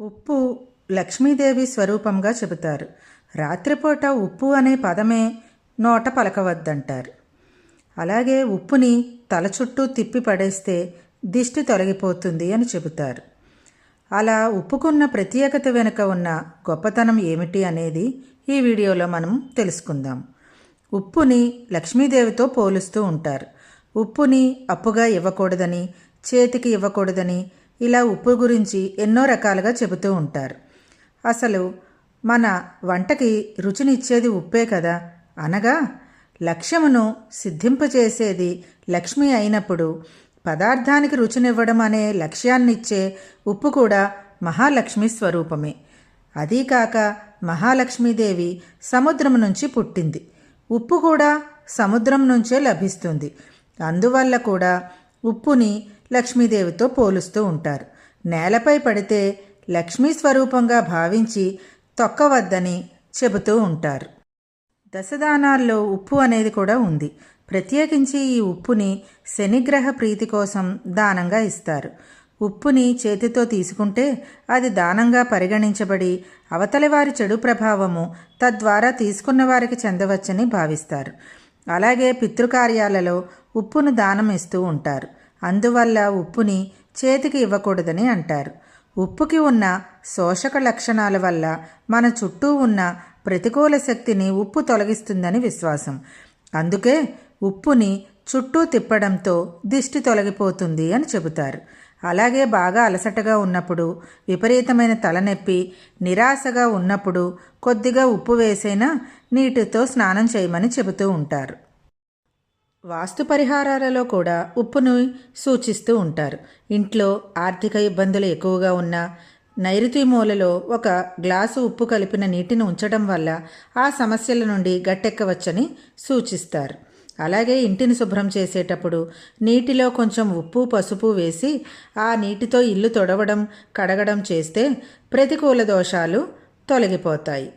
ఉప్పు లక్ష్మీదేవి స్వరూపంగా చెబుతారు. రాత్రిపూట ఉప్పు అనే పదమే నోట పలకవద్దంటారు. అలాగే ఉప్పుని తల చుట్టూ తిప్పి పడేస్తే దిష్టి తొలగిపోతుంది అని చెబుతారు. అలా ఉప్పుకున్న ప్రత్యేకత వెనుక ఉన్న గొప్పతనం ఏమిటి అనేది ఈ వీడియోలో మనం తెలుసుకుందాం. ఉప్పుని లక్ష్మీదేవితో పోలుస్తూ ఉంటారు. ఉప్పుని అప్పుగా ఇవ్వకూడదని, చేతికి ఇవ్వకూడదని, ఇలా ఉప్పు గురించి ఎన్నో రకాలుగా చెబుతూ ఉంటారు. అసలు మన వంటకి రుచినిచ్చేది ఉప్పే కదా. అనగా లక్ష్యమును సిద్ధింపచేసేది లక్ష్మి అయినప్పుడు పదార్థానికి రుచినివ్వడం అనే లక్ష్యాన్నిచ్చే ఉప్పు కూడా మహాలక్ష్మి స్వరూపమే. అదీకాక మహాలక్ష్మీదేవి సముద్రం నుంచి పుట్టింది. ఉప్పు కూడా సముద్రం నుంచే లభిస్తుంది. అందువల్ల కూడా ఉప్పుని లక్ష్మీదేవితో పోలుస్తూ ఉంటారు. నేలపై పడితే లక్ష్మీ స్వరూపంగా భావించి తొక్కవద్దని చెబుతూ ఉంటారు. దశదానాల్లో ఉప్పు అనేది కూడా ఉంది. ప్రత్యేకించి ఈ ఉప్పుని శనిగ్రహ ప్రీతి కోసం దానంగా ఇస్తారు. ఉప్పుని చేతితో తీసుకుంటే అది దానంగా పరిగణించబడి అవతలి వారి చెడు ప్రభావము తద్వారా తీసుకున్న వారికి చెందవచ్చని భావిస్తారు. అలాగే పితృకార్యాలలో ఉప్పును దానం ఇస్తూ ఉంటారు. అందువల్ల ఉప్పుని చేతికి ఇవ్వకూడదని అంటారు. ఉప్పుకి ఉన్న శోషక లక్షణాల వల్ల మన చుట్టూ ఉన్న ప్రతికూల శక్తిని ఉప్పు తొలగిస్తుందని విశ్వాసం. అందుకే ఉప్పుని చుట్టూ తిప్పడంతో దిష్టి తొలగిపోతుంది అని చెబుతారు. అలాగే బాగా అలసటగా ఉన్నప్పుడు, విపరీతమైన తలనొప్పి, నిరాశగా ఉన్నప్పుడు కొద్దిగా ఉప్పు వేసైనా నీటితో స్నానం చేయమని చెబుతూ ఉంటారు. వాస్తు పరిహారాలలో కూడా ఉప్పును సూచిస్తూ ఉంటారు. ఇంట్లో ఆర్థిక ఇబ్బందులు ఎక్కువగా ఉన్నా నైరుతి మూలలో ఒక గ్లాసు ఉప్పు కలిపిన నీటిని ఉంచడం వల్ల ఆ సమస్యల నుండి గట్టెక్కవచ్చని సూచిస్తారు. అలాగే ఇంటిని శుభ్రం చేసేటప్పుడు నీటిలో కొంచెం ఉప్పు, పసుపు వేసి ఆ నీటితో ఇల్లు తుడవడం, కడగడం చేస్తే ప్రతికూల దోషాలు తొలగిపోతాయి.